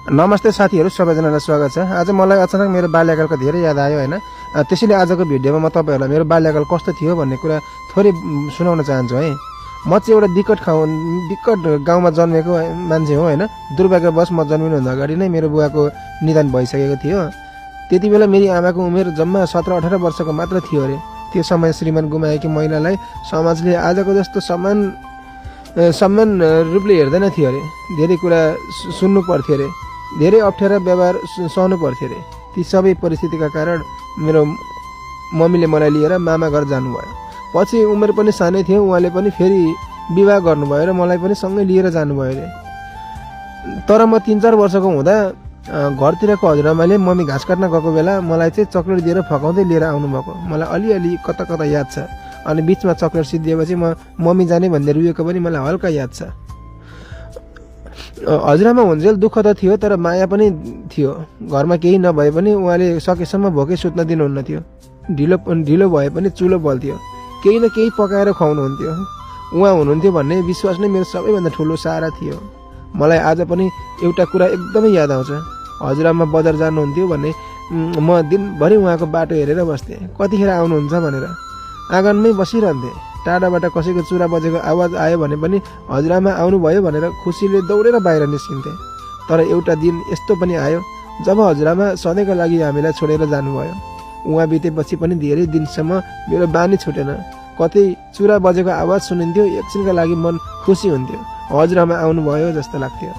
नमस्ते साथीहरू, सबैजनालाई स्वागत छ। आज मलाई अचानक मेरो बाल्यकालको धेरै याद आयो हैन। त्यसैले आजको भिडियोमा म तपाईहरुलाई मेरो बाल्यकाल कस्तो थियो भन्ने कुरा थोरै सुनाउन चाहन्छु है। म चाहिँ एउटा विकट गाउँमा जन्मेको मान्छे हो हैन। दुर्भाग्यवश म जन्मिनुभन्दा अगाडि नै मेरो बुवाको निधन भइसकेको थियो। त्यतिबेला मेरी आमाको उमेर जम्मा 17-18 वर्षको मात्र थियो अरे। त्यो समय श्रीमान गुमाएकी महिलालाई समाजले आजको जस्तो सम्मान रूपले हेर्दैन थियो अरे। धेरै कुरा सुन्नु पर्थ्यो अरे, धेरै अप्ठ्यारा व्यवहार सहनु पर्थ्यो अरे। ती सबै परिस्थितिका कारण मेरो मम्मीले मलाई लिएर मामा घर जानुभयो। पछि उमेर पनि सानै थियो, उहाँले पनि फेरि विवाह गर्नुभयो र मलाई पनि सँगै लिएर जानुभयो अरे। तर म 3-4 वर्षको हुँदा घरतिरको हजुरआमाले मम्मी घाँस काट्न गएको बेला मलाई चाहिँ चक्लेट दिएर फकाउँदै लिएर आउनुभएको मलाई अलिअलि कता कता याद छ। अनि बिचमा चक्लेट सिद्धिएपछि म मम्मी जाने भन्दै रुएको पनि मलाई हल्का याद छ। हजुरआमा हुन्जेल दुःख त थियो, तर माया पनि थियो। घरमा केही नभए पनि उहाँले सकेसम्म भोकै सुत्न दिनुहुन्न थियो। ढिलो भए पनि चुलो बल्थ्यो, केही न केही पकाएर खुवाउनुहुन्थ्यो। उहाँ हुनुहुन्थ्यो भन्ने विश्वास नै मेरो सबैभन्दा ठुलो सहारा थियो। मलाई आज पनि एउटा कुरा एकदमै याद आउँछ। हजुरआमा बजार जानुहुन्थ्यो भने म दिनभरि उहाँको बाटो हेरेर बस्थेँ, कतिखेर आउनुहुन्छ भनेर। आँगनमै बसिरहन्थेँ। टाढाबाट कसैको चुरा बजेको आवाज आयो भने पनि हजुरआमा आउनुभयो भनेर खुसीले दौडेर बाहिर निस्किन्थेँ। तर एउटा दिन यस्तो पनि आयो जब हजुरआमा सधैँका लागि हामीलाई छोडेर जानुभयो। उहाँ बितेपछि पनि धेरै दिनसम्म मेरो बानी छुटेन। कतै चुरा बजेको आवाज सुनिन्थ्यो, एकछिनका लागि मन खुसी हुन्थ्यो, हजुरआमा आउनुभयो जस्तो लाग्थ्यो।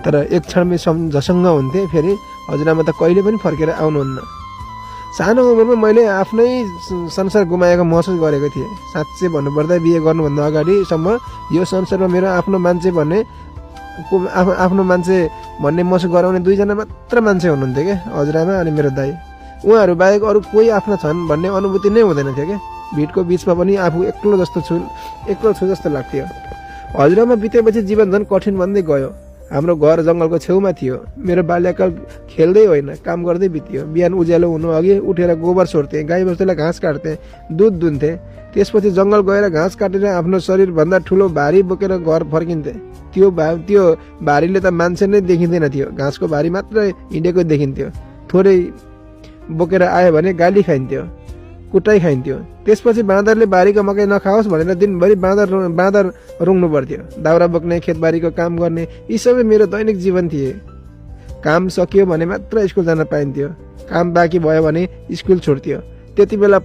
तर एक क्षणमै झसङ्ग हुन्थे, फेरि हजुरआमा त कहिले पनि फर्केर आउनुहुन्न। सानो उमेरमा मैले आफ्नै संसार गुमाएको महसुस गरेको थिएँ। साँच्चै भन्नुपर्दा बिहे गर्नुभन्दा अगाडिसम्म यो संसारमा मेरो आफ्नो मान्छे भन्ने महसुस गराउने 2 जना मात्र मान्छे हुनुहुन्थ्यो क्या, हजुरआमा अनि मेरो दाइ। उहाँहरू बाहेक अरू कोही आफ्ना छन् भन्ने अनुभूति नै हुँदैन थियो क्या। भिडको बिचमा पनि आफू एक्लो छु जस्तो लाग्थ्यो। हजुरआमा बितेपछि जीवन झन् कठिन बन्दै गयो। हाम्रो घर जङ्गलको छेउमा थियो। मेरो बाल्यकाल खेल्दै होइन, काम गर्दै बित्यो। बिहान उज्यालो हुनु अघि उठेर गोबर सोर्थे, गाईबस्तुलाई घाँस काट्थे, दुध दुन्थे। त्यसपछि जङ्गल गएर घाँस काटेर आफ्नो शरीरभन्दा ठुलो भारी बोकेर घर फर्किन्थे। त्यो भारीले त मान्छे नै देखिँदैन थियो, घाँसको भारी मात्र हिँडेको देखिन्थ्यो। थोरै बोकेर आयो भने गाली खाइन्थ्यो, कुटाइ खाइन्थ्यो। त्यसपछि बाँदरले बारीको मकै नखाओस् भनेर दिनभरि बाँदर रुङ्नु पर्थ्यो। दाउरा बोक्ने, खेतबारीको काम गर्ने, यी सबै मेरो दैनिक जीवन थिए। काम सकियो भने मात्र स्कुल जान पाइन्थ्यो, काम बाँकी भयो भने स्कुल छुट्थ्यो। त्यति बेला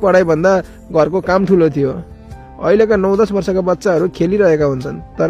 पढाइभन्दा घरको काम ठुलो थियो। अहिलेका 9-10 वर्षका बच्चाहरू खेलिरहेका हुन्छन्, तर